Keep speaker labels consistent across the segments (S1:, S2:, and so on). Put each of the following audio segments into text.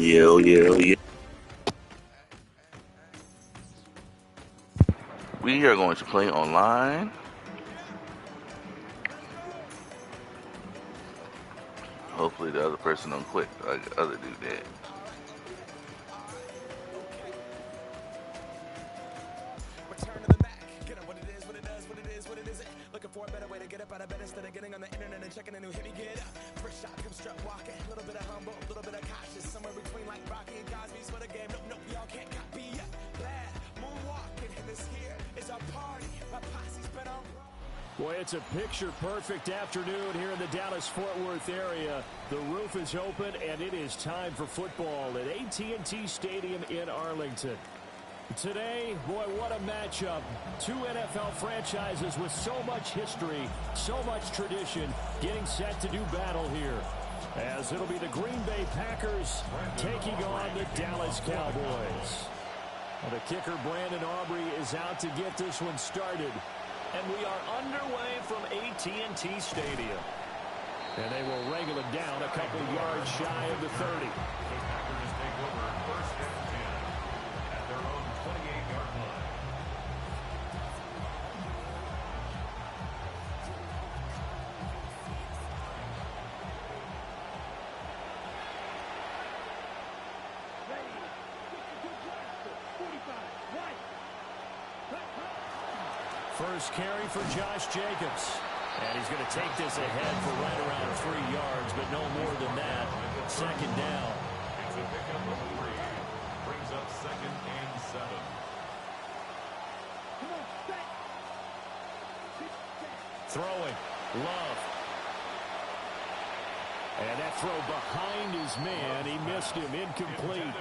S1: Yo, yo, yo. We are going to play online. Hopefully the other person don't quit like the other dude did.
S2: Return to the Mac. Get up what it is, what it does, what it is, what it isn't. Looking for a better way to get up out of bed instead of getting on the internet and checking a new hit. Me get up. First shot, come strut walking. A little bit of humble, a little bit of cautious. Somewhere between like Rocky and Cosby's for the game. Nope, nope, y'all can't copy yet. Bad moonwalking. And this here is our party. My posse's been on.
S3: Boy, it's a picture-perfect afternoon here in the Dallas-Fort Worth area. The roof is open, and it is time for football at AT&T Stadium in Arlington. Today, boy, what a matchup. Two NFL franchises with so much history, so much tradition, getting set to do battle here. As it'll be the Green Bay Packers taking on the Dallas Cowboys. Well, the kicker, Brandon Aubrey, is out to get this one started. And we are underway from AT&T Stadium. And they will wrangle it down a couple yards shy of the 30.
S4: Packers take over first and 10 at their own 28-yard line.
S3: First carry for Josh Jacobs. And he's going to take this ahead for right around 3 yards, but no more than that. Second down.
S4: It's a pickup of 3. Brings up 2nd and 7.
S3: Throwing. Love. And that throw behind his man. He missed him. Incomplete.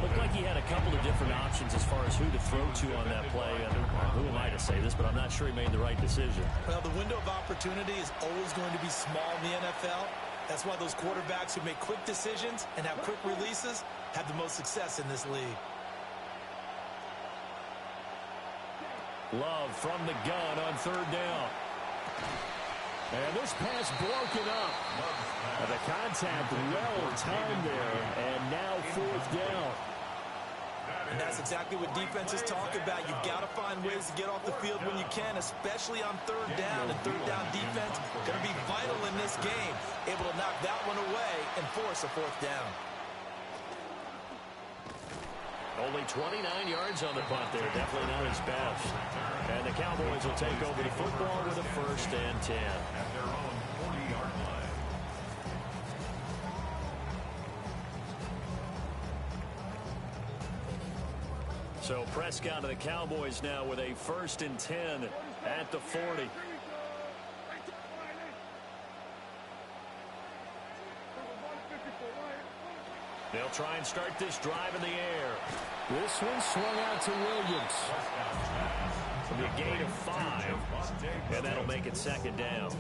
S5: Looked like he had a couple of different options as far as who to throw to on that play. And who am I to say this, but I'm not sure he made the right decision.
S6: Well, the window of opportunity is always going to be small in the NFL. That's why those quarterbacks who make quick decisions and have quick releases have the most success in this league.
S3: Love from the gun on third down. And this pass broken up. The contact well timed there. And now fourth down.
S6: And that's exactly what defenses talk about. You've got to find ways to get off the field when you can, especially on third down. And third down defense going to be vital in this game. Able to knock that one away and force a fourth down.
S3: Only 29 yards on the punt there. Definitely not his best. And the Cowboys will take over the football with a first and 10.
S4: At their own 40-yard line.
S3: So Prescott to the Cowboys now with a first and 10 at the 40. They'll try and start this drive in the air. This one swung out to Williams. It'll be a gain of 5, and that'll make it second down.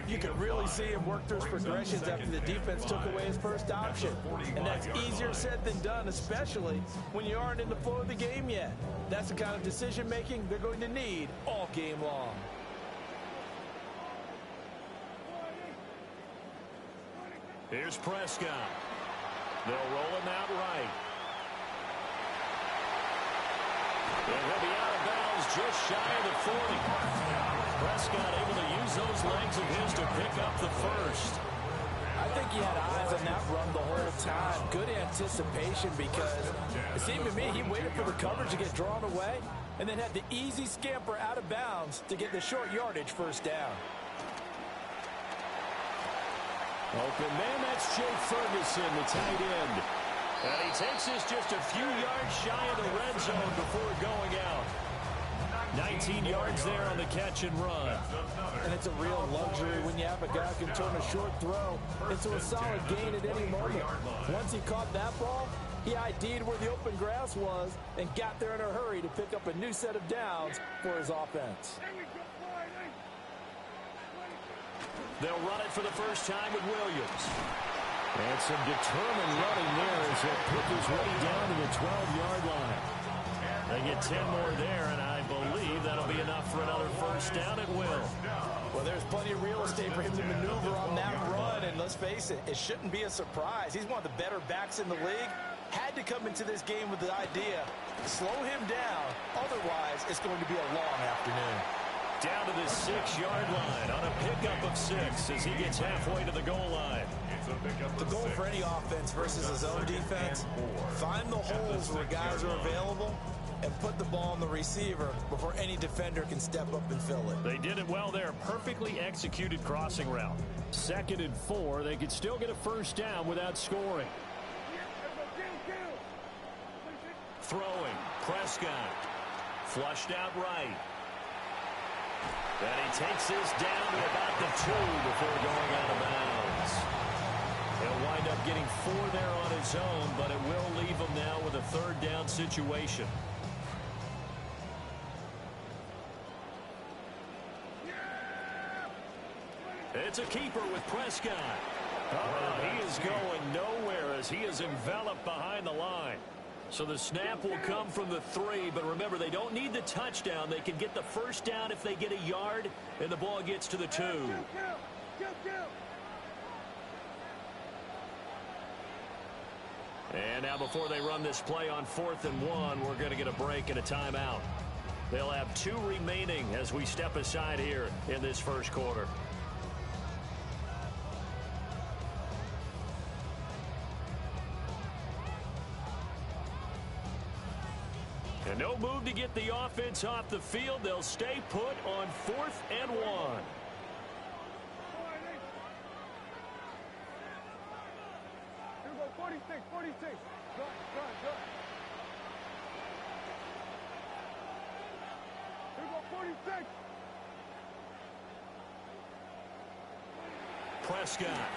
S6: You can really see him work through his progressions after the defense took away his first option. And that's easier said than done, especially when you aren't in the flow of the game yet. That's the kind of decision-making they're going to need all game long.
S3: Here's Prescott. They'll roll him out right. And he'll be out of bounds just shy of the 40. Prescott able to use those legs of his to pick up the first.
S6: I think he had eyes on that run the whole time. Good anticipation because it seemed to me he waited for the coverage to get drawn away and then had the easy scamper out of bounds to get the short yardage first down.
S3: Open man, that's Jake Ferguson, the tight end. And he takes this just a few yards shy of the red zone before going out. 19 yards there on the catch and run.
S6: And it's a real luxury when you have a guy who can turn a short throw into a solid gain at any moment. Once he caught that ball, he ID'd where the open grass was and got there in a hurry to pick up a new set of downs for his offense.
S3: They'll run it for the first time with Williams. And some determined running there as he'll pick his way down to the 12-yard line. They get 10 more there, and I believe that'll be enough for another first down at will.
S6: Well, there's plenty of real estate for him to maneuver on that run, and let's face it, it shouldn't be a surprise. He's one of the better backs in the league. Had to come into this game with the idea, slow him down, otherwise it's going to be a long afternoon.
S3: Down to the 6-yard line on a pickup of 6 as he gets halfway to the goal line.
S6: The goal for any offense versus his own defense, find the holes where guys are available and put the ball on the receiver before any defender can step up and fill it.
S3: They did it well there. Perfectly executed crossing route. 2nd and 4. They could still get a first down without scoring. Throwing. Prescott. Flushed out right. And he takes this down to about the 2 before going out of bounds. He'll wind up getting 4 there on his own, but it will leave him now with a 3rd down situation. It's a keeper with Prescott. Oh, he is going nowhere as he is enveloped behind the line. So the snap will come from the 3, but remember, they don't need the touchdown. They can get the first down if they get a yard, and the ball gets to the 2. And now before they run this play on 4th and 1, we're going to get a break and a timeout. They'll have 2 remaining as we step aside here in this first quarter. And no move to get the offense off the field. They'll stay put on 4th and 1.
S7: Here we go, 46, 46. Go. Here we go, 46.
S3: Prescott.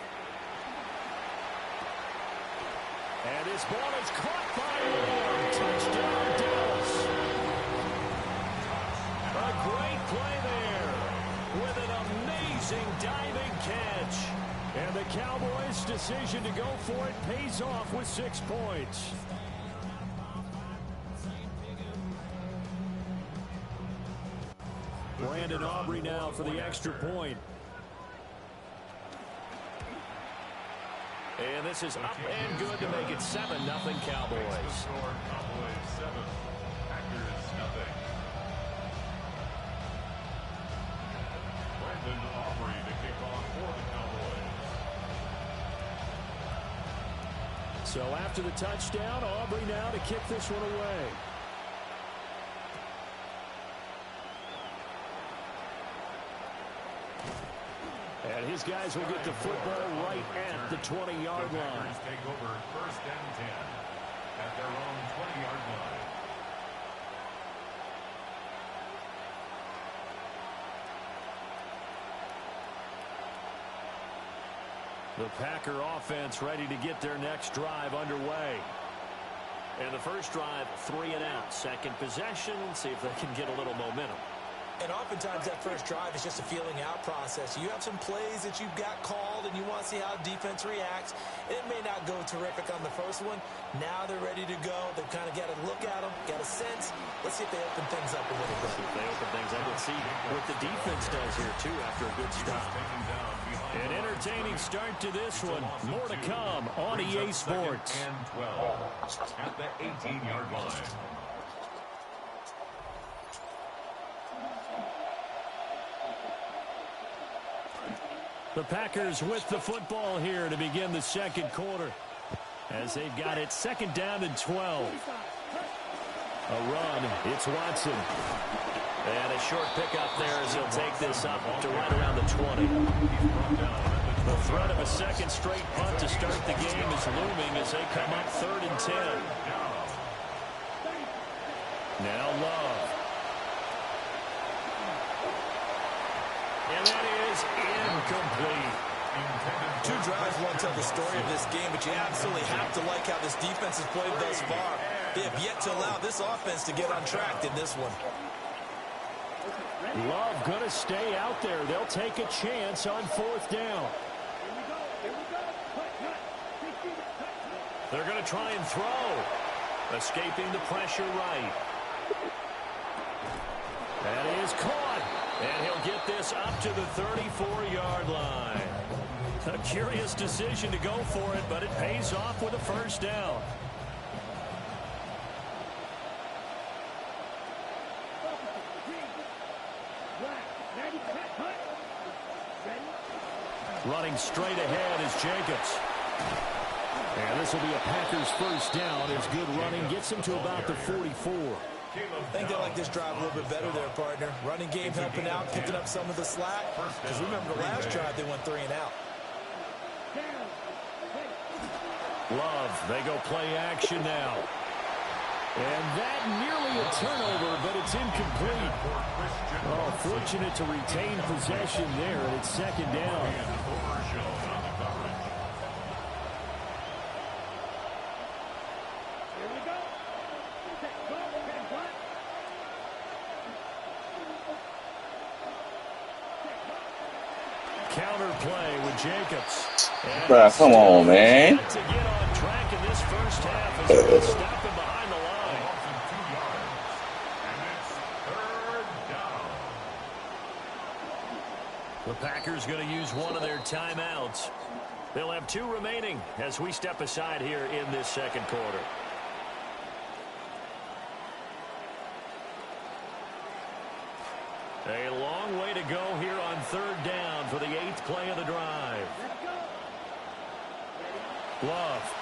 S3: And this ball is caught by Ward. Touchdown, Dallas. A great play there with an amazing diving catch. And the Cowboys' decision to go for it pays off with 6 points. Brandon Aubrey now for the extra point. And this is up and good to make it 7-0 Cowboys.
S4: Cowboys 7, Packers 0. Brandon Aubrey to kick off for the Cowboys.
S3: So after the touchdown, Aubrey now to kick this one away. And his guys will get the football right at the 20-yard line.
S4: Take over 1st and 10 at their own 20-yard line.
S3: The Packer offense ready to get their next drive underway. And the first drive, 3 and out. Second possession, see if they can get a little momentum.
S6: And oftentimes that first drive is just a feeling out process. You have some plays that you've got called and you want to see how defense reacts. It may not go terrific on the first one. Now they're ready to go. They've kind of got to look at them, got a sense. Let's see if they open things up a little bit.
S3: See if they open things up. Let's see what the defense does here, too, after a good stop. An entertaining start to this one. More to come on EA Sports.
S4: And 12 at the 18-yard line.
S3: The Packers with the football here to begin the second quarter as they've got it 2nd down and 12. A run. It's Watson. And a short pickup there as he'll take this up to right around the 20. The threat of a second straight punt to start the game is looming as they come up 3rd and 10. Now Love. And that is incomplete.
S6: 2 drives won't tell the story of this game, but you absolutely have to like how this defense has played thus far. They have yet to allow this offense to get on track in this one.
S3: Love going to stay out there. They'll take a chance on 4th down. They're going to try and throw. Escaping the pressure right. That is caught. And he'll get this up to the 34-yard line. A curious decision to go for it, but it pays off with a first down. Running straight ahead is Jacobs. And this will be a Packers first down as good running gets him to about the 44.
S6: I think they like this drive a little bit better there, partner. Running game helping out, picking up some of the slack. Because remember the last drive, they went 3 and out.
S3: Love, they go play action now. And that nearly a turnover, but it's incomplete. Oh, fortunate to retain possession there, and it's second down. Counter play with Jacobs.
S1: Bruh, come on, man.
S3: To get on track in this first half as they stop him behind the line. The Packers going to use one of their timeouts. They'll have 2 remaining as we step aside here in this second quarter. A long way to go here on third down for the 8th play of the drive. Love.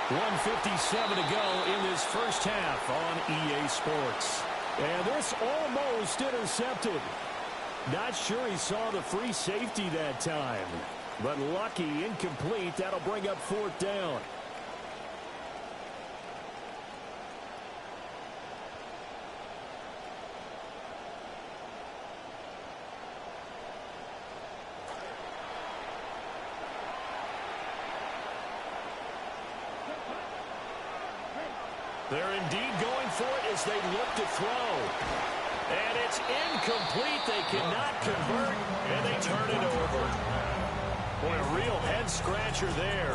S3: 1:57 to go in this first half on EA Sports. And this almost intercepted. Not sure he saw the free safety that time. But lucky, incomplete. That'll bring up 4th down. They're indeed going for it as they look to throw. And it's incomplete. They cannot convert, and they turn it over. Boy, a real head-scratcher there.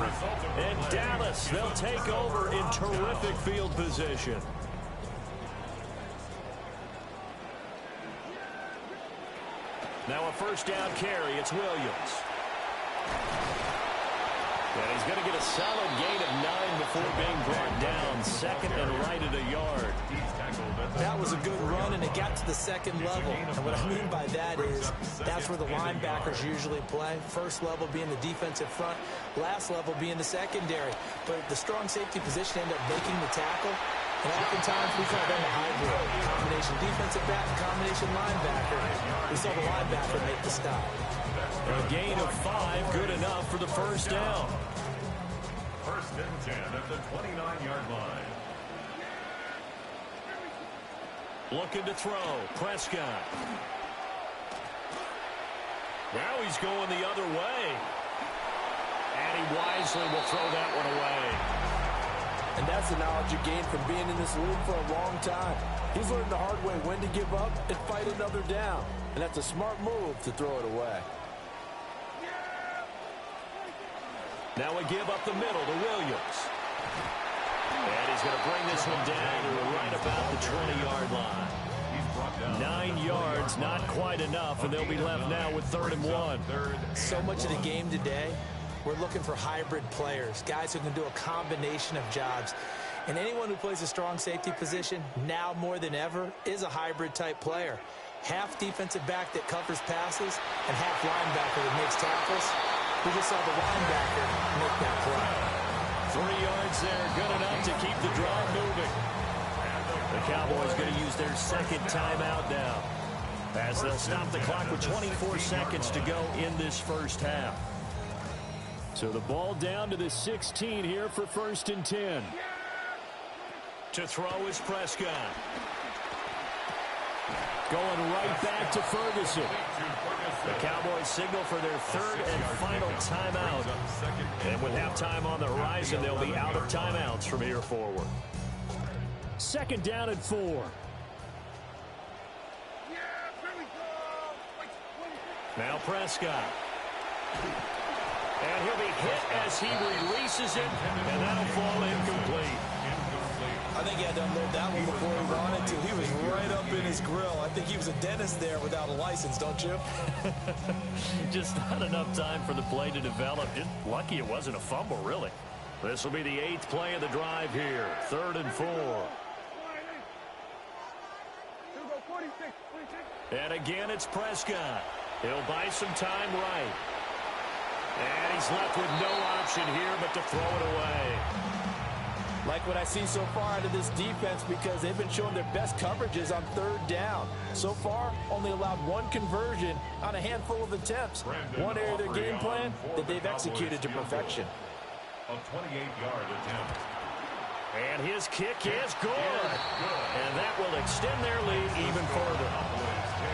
S3: And Dallas, they'll take over in terrific field position. Now a first down carry. It's Williams. And he's going to get a solid gain of 9 before being brought down. Second and right at a yard.
S6: That was a good run, and it got to the second level. And what I mean by that is that's where the linebackers usually play. First level being the defensive front, last level being the secondary. But the strong safety position ended up making the tackle. And oftentimes we call them a hybrid. Combination defensive back, combination linebacker. We saw the linebacker make the stop.
S3: A gain of 5, good enough for the first down.
S4: First and 10 at the 29-yard line.
S3: Looking to throw. Prescott. Now he's going the other way. And he wisely will throw that one away.
S6: And that's the knowledge you gain from being in this league for a long time. He's learned the hard way when to give up and fight another down. And that's a smart move to throw it away.
S3: Now we give up the middle to Williams. And he's going to bring this one down to right about the 20-yard line. 9 yards, not quite enough, and they'll be left now with 3rd and 1.
S6: So much of the game today, we're looking for hybrid players, guys who can do a combination of jobs. And anyone who plays a strong safety position, now more than ever, is a hybrid-type player. Half defensive back that covers passes and half linebacker that makes tackles. We just saw the linebacker make that play.
S3: 3 yards there, good enough to keep the drive moving. The Cowboys going to use their second timeout now, as they'll stop the clock with 24 seconds to go in this first half. So the ball down to the 16 here for 1st and 10. To throw is Prescott. Going right back to Ferguson. The Cowboys signal for their 3rd and final timeout. And with halftime on the horizon, they'll be out of timeouts from here forward. 2nd down and 4. Now Prescott. And he'll be hit as he releases it, and that'll fall incomplete.
S6: I think he had to unload that one before he wanted to. He was right up in his grill. I think he was a dentist there without a license, don't you?
S5: Just not enough time for the play to develop. Just lucky it wasn't a fumble, really. This will be the 8th play of the drive here. 3rd and 4. And again, it's Prescott. He'll buy some time right. And he's left with no option here but to throw it away.
S6: Like what I see so far out of this defense, because they've been showing their best coverages on 3rd down. So far, only allowed 1 conversion on a handful of attempts. One area of their game plan that they've executed to perfection.
S4: A 28-yard attempt.
S5: And his kick is good. And that will extend their lead even further.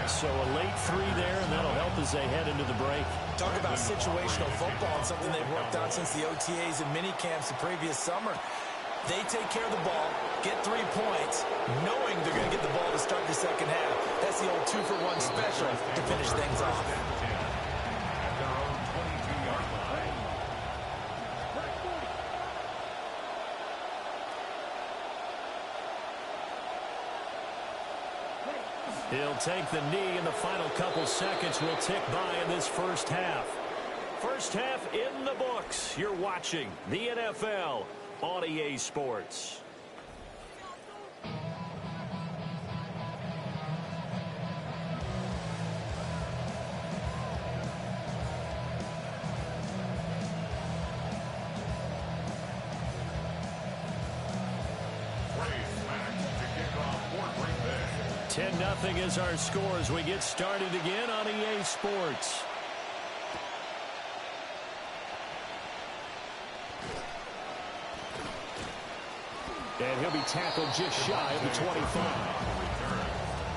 S5: So a late 3 there, and that'll help as they head into the break.
S6: Talk about situational football and something they've worked on since the OTAs and mini camps the previous summer. They take care of the ball, get 3 points, knowing they're going to get the ball to start the second half. That's the old 2-for-1 special to finish things off.
S4: At their own 22-yard line.
S5: He'll take the knee, and the final couple seconds will tick by in this first half. First half in the books. You're watching the NFL on EA Sports.
S4: Race back to kick off Fort Green Bay.
S5: 10-0 is our score as we get started again on EA Sports. And he'll be tackled just shy of the 25.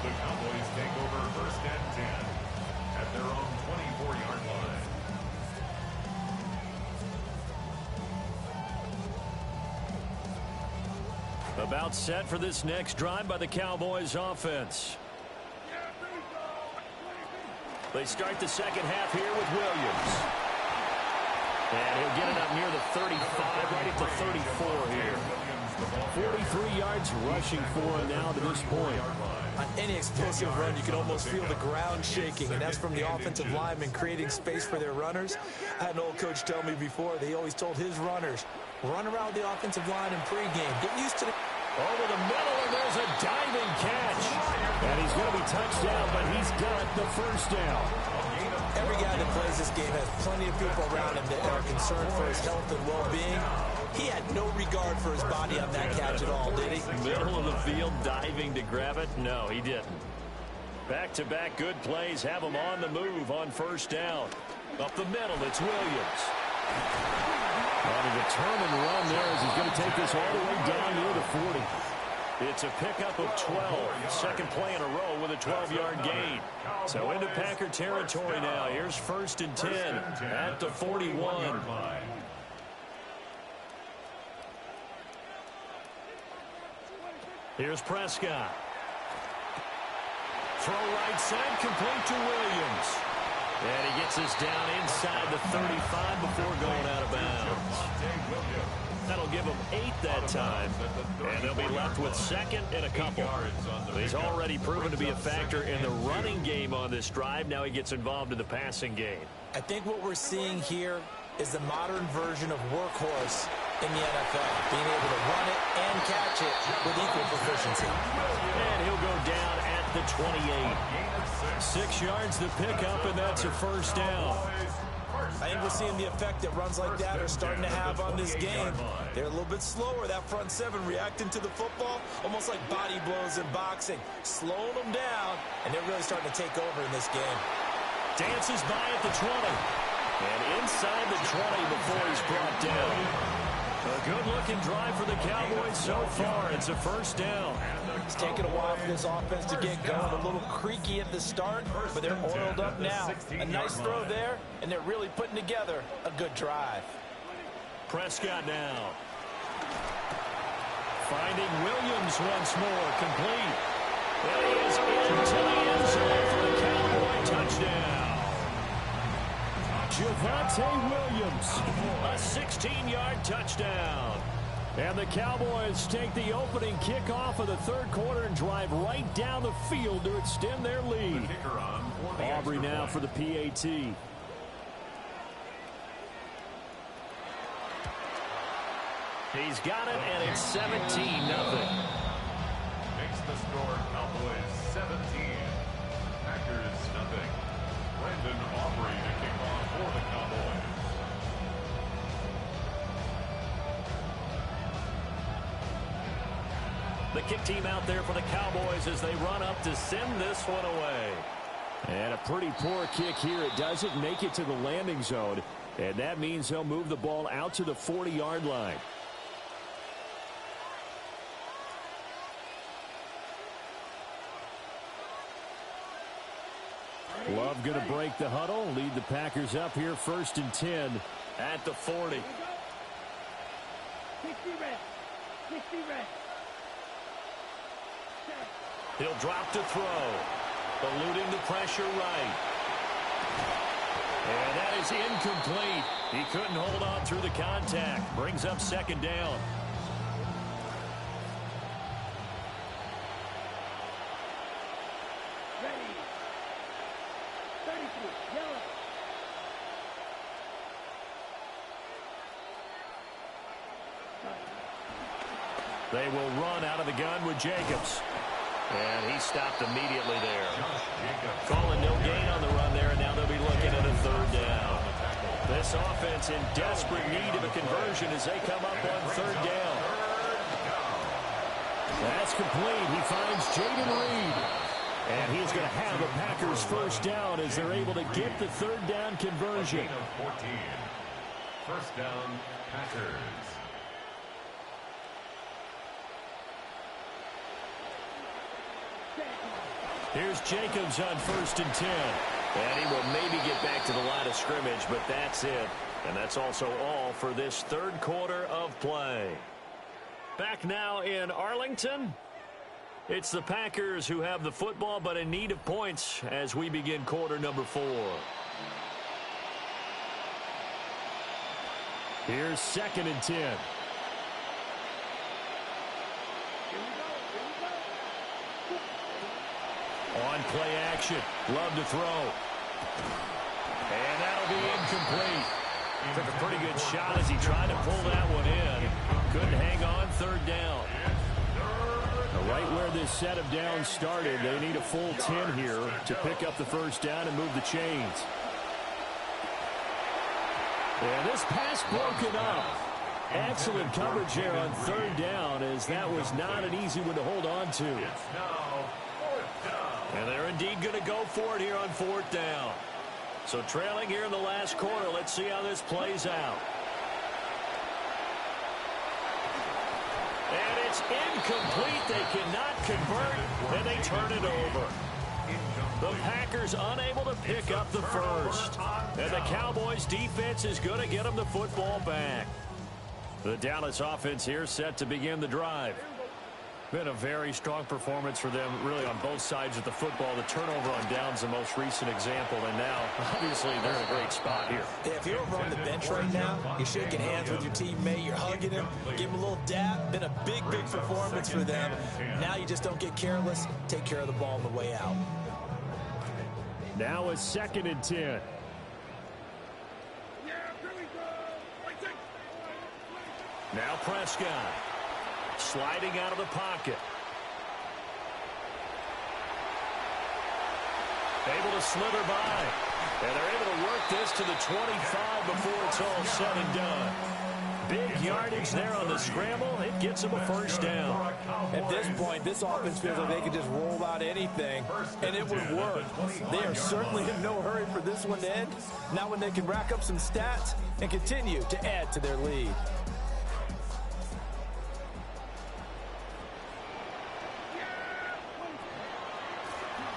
S4: The Cowboys take over 1st and 10 at their own 24-yard line.
S5: About set for this next drive by the Cowboys offense. They start the second half here with Williams. And he'll get it up near the 35, right at the 34 here. 43 yards rushing for him now to this point.
S6: On any explosive run, you can almost feel the ground shaking, and that's from the offensive linemen creating space for their runners. I had an old coach tell me before, they always told his runners, run around the offensive line in pregame. Get used to the...
S5: Over the middle, and there's a diving catch. And he's going to be touched down, but he's got the first down.
S6: Every guy that plays this game has plenty of people around him that are concerned for his health and well-being. He had no regard for his body on that catch at all, did he?
S5: Middle of the field, diving to grab it? No, he didn't. Back-to-back good plays have him on the move on 1st down. Up the middle, it's Williams. On a determined run there as he's going to take this all the way down near the 40. It's a pickup of 12. Second play in a row with a 12-yard gain. So into Packer territory now. Here's 1st and 10 at the 41. Here's Prescott. Throw right side, complete to Williams. And he gets us down inside the 35 before going out of bounds. That'll give him 8 that time. And they'll be left with 2nd and a couple. He's already proven to be a factor in the running game on this drive. Now he gets involved in the passing game.
S6: I think what we're seeing here is the modern version of workhorse in the NFL, being able to run it and catch it with equal proficiency.
S5: And he'll go down at the 28. 6 yards to pick up, and that's a 1st down.
S6: I think we're seeing the effect that runs like that are starting to have on this game. They're a little bit slower, that front 7 reacting to the football, almost like body blows in boxing, slowing them down, and they're really starting to take over in this game.
S5: Dances by at the 20. And inside the 20 before he's brought down. A good-looking drive for the Cowboys so far. It's a 1st down.
S6: It's taken a while for this offense to get going. A little creaky at the start, but they're oiled up now. A nice throw there, and they're really putting together a good drive.
S5: Prescott now. Finding Williams once more, complete. And he is into the end zone for the Cowboy touchdown. Javonte Williams, a 16-yard touchdown.
S3: And the Cowboys take the opening kickoff of the third quarter and drive right down the field to extend their lead. Aubrey now for the PAT. He's got it, and it's 17-0.
S4: Makes the score Cowboys 17. Packers nothing. Brandon Aubrey to kick off for the Cowboys.
S5: The kick team out there for the Cowboys as they run up to send this one away.
S3: And a pretty poor kick here. It doesn't make it to the landing zone, and that means he'll move the ball out to the 40-yard line. Love going to break the huddle, lead the Packers up here 1st and 10
S5: at the 40.
S7: 60 red. 60 red.
S5: He'll drop to throw. Eluding the pressure right. And that is incomplete. He couldn't hold on through the contact. Brings up 2nd down.
S7: Ready. 32. Yellow.
S3: They will run out of the gun with Jacobs.
S5: And he stopped immediately there. Calling no gain on the run there, and now they'll be looking at a 3rd down. This offense in desperate need of a conversion as they come up on 3rd down. That's complete. He finds Jaden Reed. And he's going to have the Packers 1st down as they're able to get the 3rd down conversion.
S4: 14. 1st down, Packers.
S3: Here's Jacobs on 1st and 10.
S5: And he will maybe get back to the line of scrimmage, but that's it. And that's also all for this 3rd quarter of play. Back now in Arlington. It's the Packers who have the football, but in need of points as we begin quarter number 4.
S3: Here's 2nd and 10. On play action. Love to throw. And that'll be incomplete. Took a pretty good shot as he tried to pull that one in. Couldn't hang on 3rd down. Now right where this set of downs started, they need a full 10 here to pick up the 1st down and move the chains. And this pass broken up. Excellent coverage there on 3rd down, as that was not an easy one to hold on to.
S5: And they're indeed going to go for it here on 4th down. So trailing here in the last quarter, let's see how this plays out. And it's incomplete. They cannot convert, and they turn it over. The Packers unable to pick up the 1st. And the Cowboys defense is going to get them the football back. The Dallas offense here set to begin the drive. Been a very strong performance for them, really, on both sides of the football. The turnover on downs, the most recent example, and now, obviously, they're in a great spot here.
S6: Yeah, if you're over on the bench right now, you're shaking hands with your teammate, you're hugging him, give him a little dap. Been a big, big performance for them. Now you just don't get careless. Take care of the ball on the way out.
S3: Now it's 2nd and 10. Now Prescott. Sliding out of the pocket. Able to slither by. And they're able to work this to the 25 before it's all said and done. Big yardage there on the scramble. It gets them a 1st down.
S6: At this point, this offense feels like they could just roll out anything, and it would work. They are certainly in no hurry for this one to end. Now when they can rack up some stats and continue to add to their lead.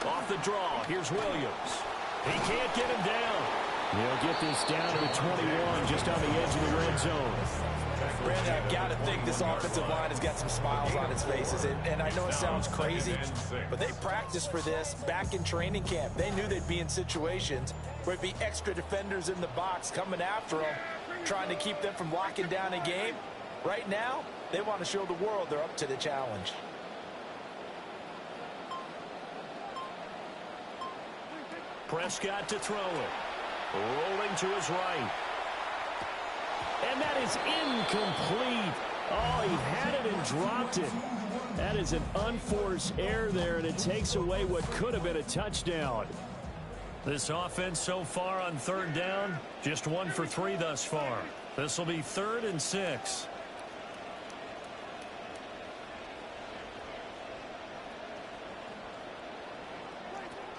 S3: Off the draw, here's Williams. He can't get him down. He'll get this down to the 21, just on the edge of the red zone.
S6: Brandon, I've got to think this offensive line has got some smiles on its faces. And I know it sounds crazy, but they practiced for this back in training camp. They knew they'd be in situations where there'd be extra defenders in the box coming after them, trying to keep them from locking down a game. Right now, They want to show the world they're up to the challenge.
S3: Prescott to throw it. Rolling to his right. And that is incomplete. Oh, he had it and dropped it. That is an unforced error there, and it takes away what could have been a touchdown.
S5: This offense so far on third down, just 1 for 3 thus far. This will be 3rd and 6.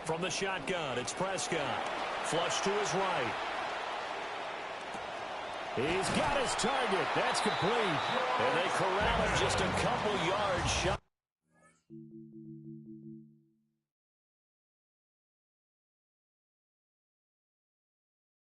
S5: From the shotgun, it's Prescott. Flush to his right.
S3: He's got his target. That's complete.
S5: And they corral him just a couple yards shot.